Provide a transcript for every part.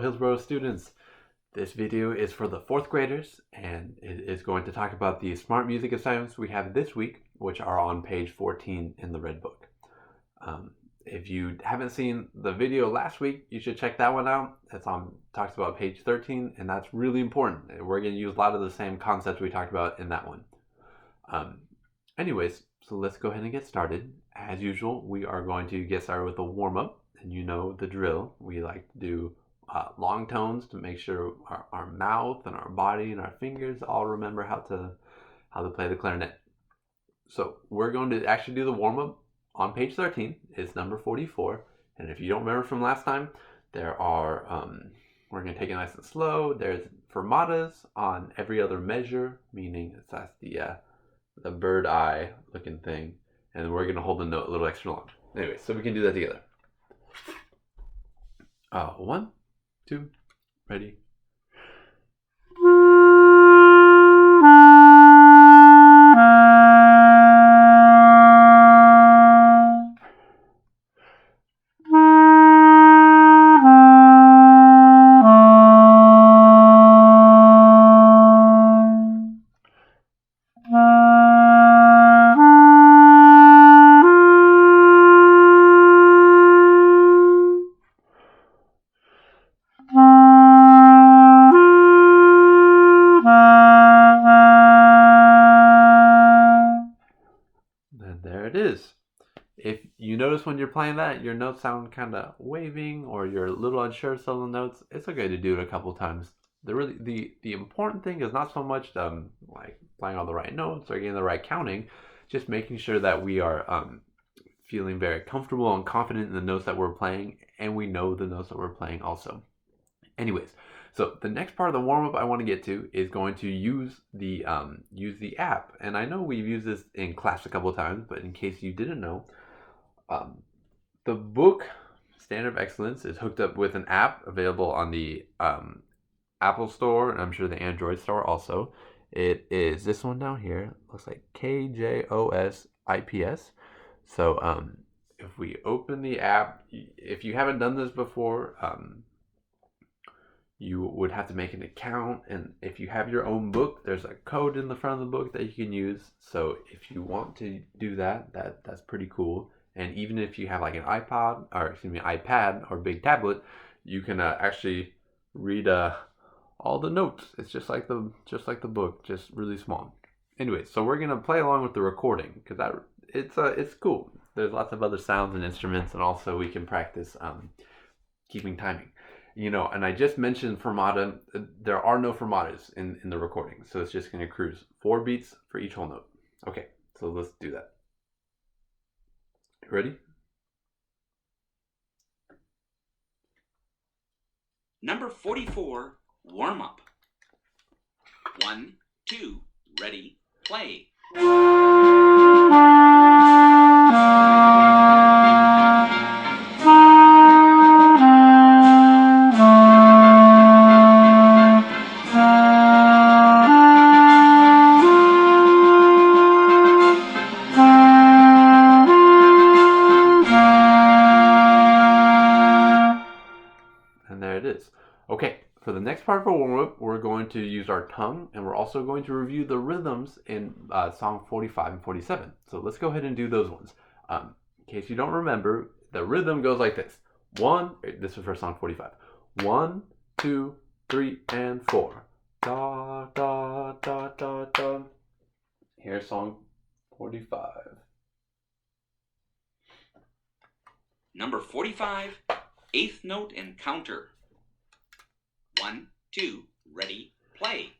Hillsborough students. This video is for the 4th graders, and it is going to talk about the SmartMusic assignments we have this week, which are on page 14 in the Red Book. If you haven't seen the video last week, you should check that one out. Talks about page 13, and that's really important. We're going to use a lot of the same concepts we talked about in that one. Anyways, so let's go ahead and get started. As usual, we are going to get started with a warm-up, and you know the drill. We like to do long tones to make sure our mouth and our body and our fingers all remember how to play the clarinet. So we're going to actually do the warm-up on page 13. It's number 44, and if you don't remember from last time, there are we're going to take it nice and slow. There's fermatas on every other measure, meaning that's the bird eye looking thing, and we're going to hold the note a little extra long. Anyway, so we can do that together. 1, 2, ready. There it is. If you notice when you're playing that, your notes sound kind of waving or you're a little unsure of some of the notes, it's okay to do it a couple times. The important thing is not so much like playing all the right notes or getting the right counting, just making sure that we are feeling very comfortable and confident in the notes that we're playing, and we know the notes that we're playing also. Anyways, so the next part of the warm-up I want to get to is going to use the app. And I know we've used this in class a couple of times, but in case you didn't know, the book Standard of Excellence is hooked up with an app available on the Apple Store, and I'm sure the Android Store also. It is this one down here. Looks like KJOSIPS. So if we open the app, if you haven't done this before, you would have to make an account, and if you have your own book, there's a code in the front of the book that you can use. So if you want to do that's pretty cool. And even if you have like an iPad or big tablet, you can actually read all the notes. It's just like the book, just really small. Anyway, so we're gonna play along with the recording because it's cool. There's lots of other sounds and instruments, and also we can practice keeping timing. You know, and I just mentioned fermata. There are no fermatas in the recording, so it's just going to cruise 4 beats for each whole note. Okay, so let's do that. You ready? Number 44, warm up. 1, 2, ready, play. And there it is. Okay, for the next part of our warm-up, we're going to use our tongue, and we're also going to review the rhythms in song 45 and 47. So let's go ahead and do those ones. In case you don't remember, the rhythm goes like this. This is for song 45. 1, 2, 3, and 4. Da, da, da, da, da. Here's song 45. Number 45, 8th note and counter. 1, 2, ready, play.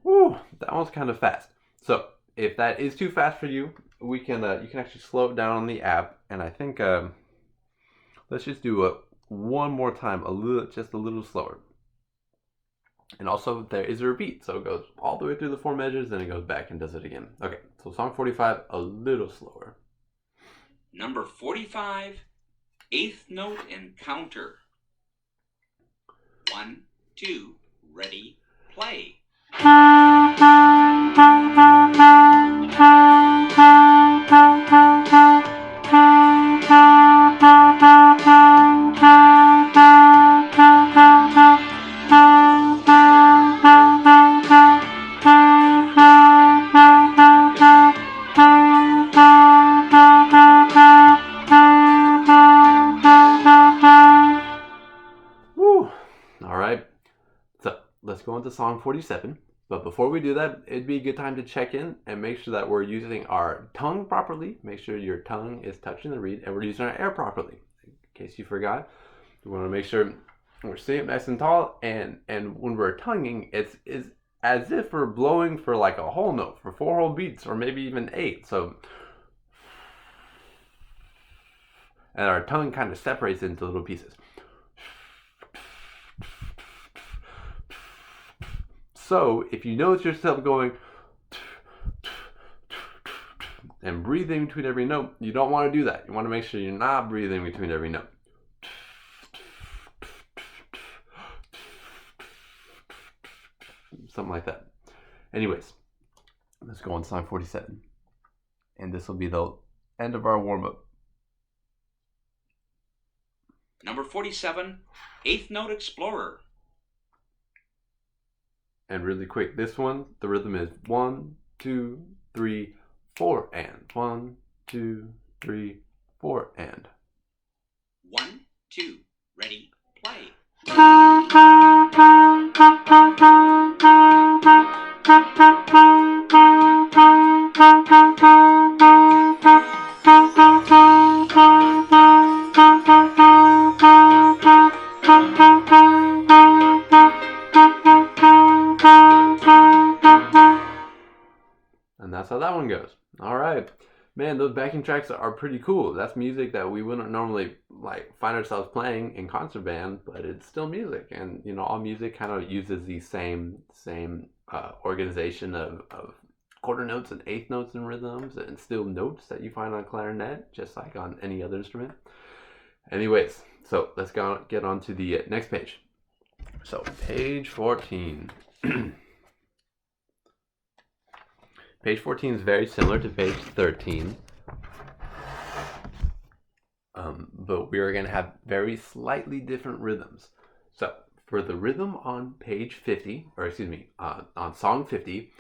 Woo, that one's kind of fast. So if that is too fast for you, you can actually slow it down on the app, and I think let's just do it one more time, just a little slower. And also there is a repeat, so it goes all the way through the 4 measures, then it goes back and does it again. Okay, so song 45, a little slower. Number 45, eighth note and counter. 1, 2, ready, play. Woo! All right. So let's go on to song 47. But before we do that, it'd be a good time to check in and make sure that we're using our tongue properly. Make sure your tongue is touching the reed and we're using our air properly. In case you forgot, we want to make sure we're sitting up nice and tall, and when we're tonguing, it's as if we're blowing for like a whole note, for 4 whole beats, or maybe even 8. So, and our tongue kind of separates into little pieces. So if you notice yourself going and breathing between every note, you don't want to do that. You want to make sure you're not breathing between every note. Something like that. Anyways, let's go on to song 47. And this will be the end of our warm-up. Number 47, eighth note explorer. And really quick, this one, the rhythm is 1, 2, 3, 4, and 1, 2, 3, 4, and 1, 2, ready, play. And that's how that one goes. All right. Man, those backing tracks are pretty cool. That's music that we wouldn't normally like find ourselves playing in concert band, but it's still music. And you know, all music kind of uses the same organization of quarter notes and eighth notes and rhythms and still notes that you find on clarinet, just like on any other instrument. Anyways, so let's get on to the next page. So page 14. Page 14 is very similar to page 13, but we are going to have very slightly different rhythms. So for the rhythm on page 50, or excuse me, on song 50,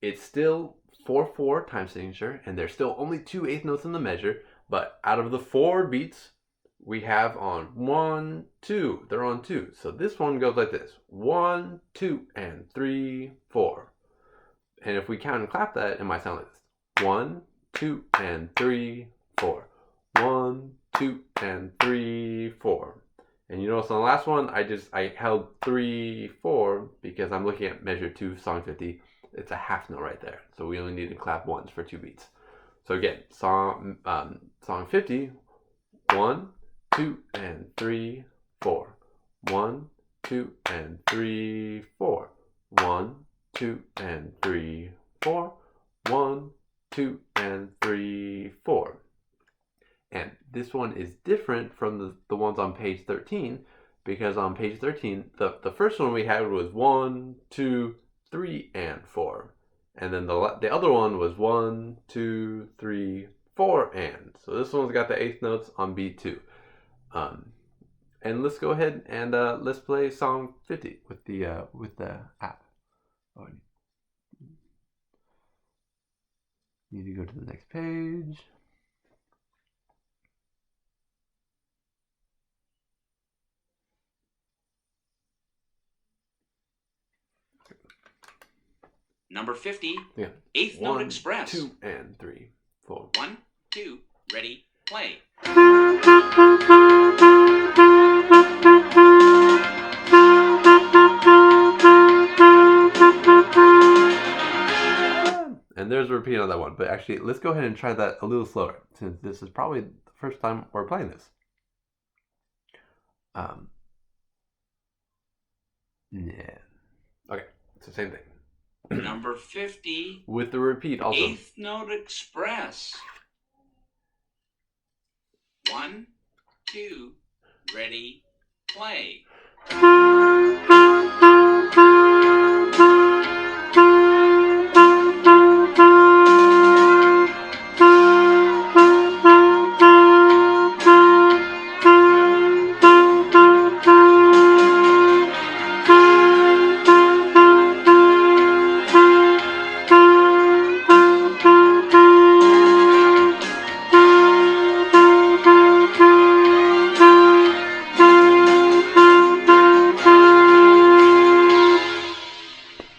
it's still 4/4 time signature, and there's still only 2 eighth notes in the measure, but out of the 4 beats, we have on 1, 2, they're on 2. So this one goes like this: 1, 2, and 3, 4. And if we count and clap that, it might sound like this: 1, 2, and 3, 4. 1, 2, and 3, 4. And you notice on the last one, I held 3, 4 because I'm looking at measure 2, song 50. It's a half note right there, so we only need to clap once for 2 beats. So again, song 50, 1, 2, and 3, 4. 1, 2, and 3, 4. 1, 2, and 3, 4. 1, 2, and 3, 4. And this one is different from the ones on page 13, because on page 13, the first one we had was 1, 2, 3, and 4. And then the other one was 1, 2, 3, 4, and. So this one's got the eighth notes on beat 2. And let's go ahead and let's play song 50 with the app. Oh, need to go to the next page. Number 50, Yeah. eighth note 1, express. 2, and 3, 4. 1, 2, ready, play. And there's a repeat on that one. But actually, let's go ahead and try that a little slower, since this is probably the first time we're playing this. Yeah. Okay, it's the same thing. Number 50, With the repeat also. eighth note express. 1, 2, ready, play.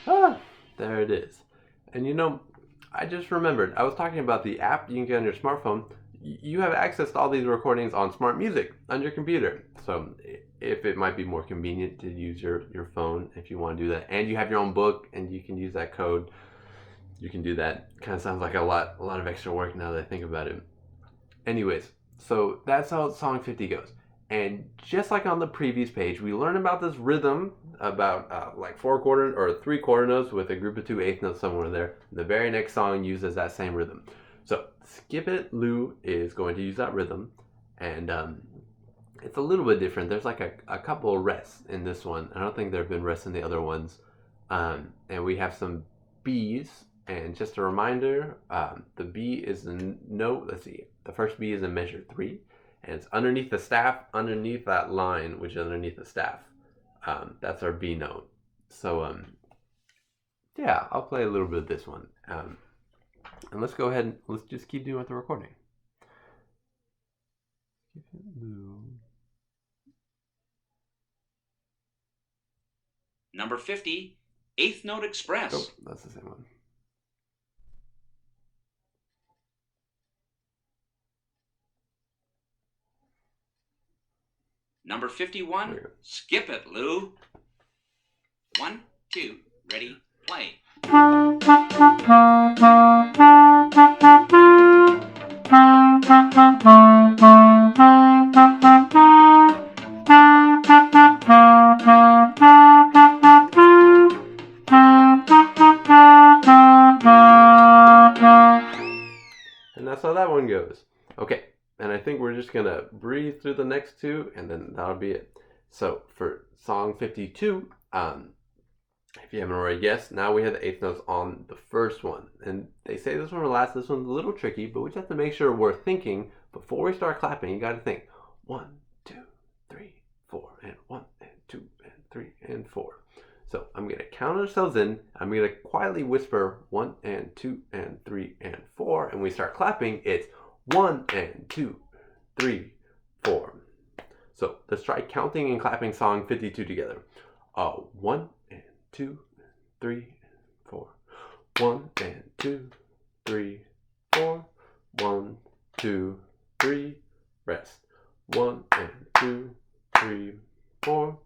Ah, there it is. And you know, I just remembered, I was talking about the app you can get on your smartphone. You have access to all these recordings on SmartMusic on your computer. So if it might be more convenient to use your phone if you want to do that, and you have your own book and you can use that code, you can do that. Kind of sounds like a lot of extra work now that I think about it. Anyways, so that's how song 50 goes. And just like on the previous page, we learn about this rhythm, about like 4/4 or 3/4 notes with a group of 2 eighth notes somewhere there. The very next song uses that same rhythm. So Skip It Lou is going to use that rhythm, and it's a little bit different. There's like a couple of rests in this one. I don't think there have been rests in the other ones. And we have some B's. And just a reminder, the B is the note. Let's see. The first B is in measure 3, and it's underneath the staff, underneath that line, which is underneath the staff. That's our B note. So, yeah, I'll play a little bit of this one. And let's go ahead and let's just keep doing with the recording. Number 50, Eighth Note Express. Oh, that's the same one. Number 51, Skip It, Lou. 1, 2, ready, play. And that's how that one goes. Okay, and I think we're just gonna breathe through the next two, and then that'll be it. So for song 52, if you haven't already guessed, now we have the eighth notes on the first one. And they say this one will last. This one's a little tricky, but we just have to make sure we're thinking before we start clapping. You gotta think 1, 2, 3, 4, and 1, and 2, and 3, and 4. So I'm going to count ourselves in. I'm going to quietly whisper 1 and 2 and 3 and 4. And we start clapping. It's 1 and 2, 3, 4. So let's try counting and clapping song 52 together. 1 and 2, 3, 4. 1 and 2, 3, 4. 1, 2, 3, rest. 1 and 2, 3, 4.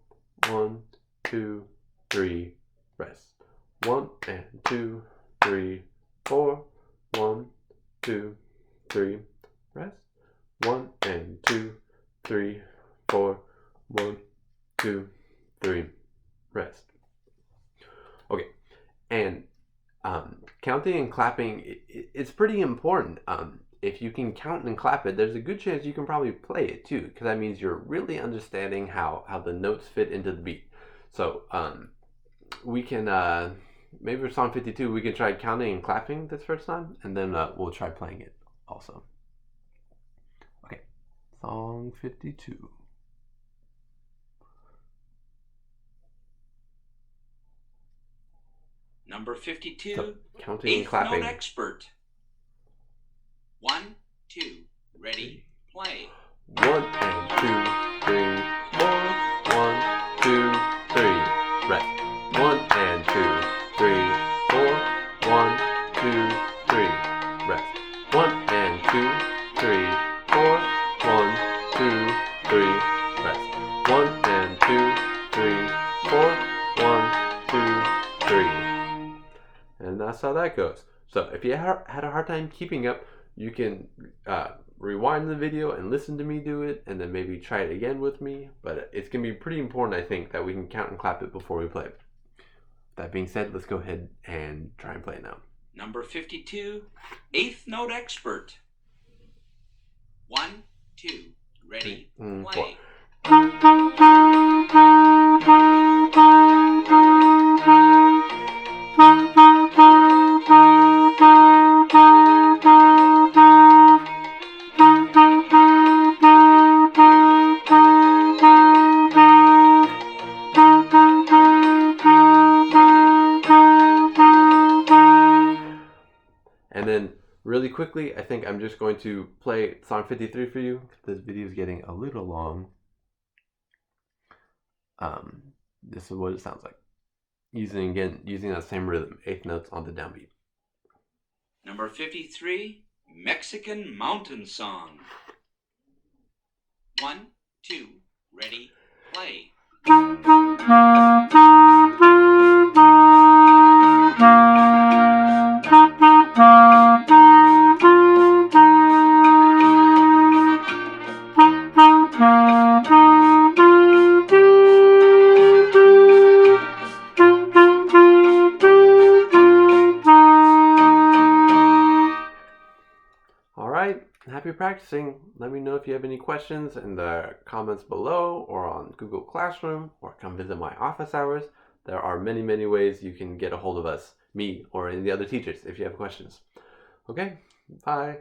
1, 2, 3, rest. 1 and 2, 3, 4. 1, 2, 3, rest. 1 and 2, 3, 4. 1, 2, 3, rest. Okay, and counting and clapping, it's pretty important. If you can count and clap it, there's a good chance you can probably play it too, because that means you're really understanding how the notes fit into the beat. So we can, maybe for song 52, we can try counting and clapping this first time, and then we'll try playing it also. Okay, song 52. Number 52, So, counting and Eighth clapping. Note Expert. 1, 2, ready, play. 1 and 2, 3, 4. 1, 2, 3, rest. 1 and 2, 3, 4. 1, 2, 3, rest. 1 and 2, 3, 4. 1, 2, 3, rest. 1 and 2, 3, 4. 1, 2, 3. And that's how that goes. So if you had a hard time keeping up, you can rewind the video and listen to me do it, and then maybe try it again with me. But it's going to be pretty important, I think, that we can count and clap it before we play it. That being said, let's go ahead and try and play it now. Number 52, Eighth Note Expert. 1, 2, ready, 4. play. And then really quickly, I think I'm just going to play song 53 for you. This video is getting a little long. This is what it sounds like. Using that same rhythm, 8th notes on the downbeat. Number 53, Mexican Mountain Song. 1, 2, ready, play. All right, happy practicing. Let me know if you have any questions in the comments below or on Google Classroom, or come visit my office hours. There are many, many ways you can get a hold of us, me, or any of the other teachers if you have questions. Okay, bye.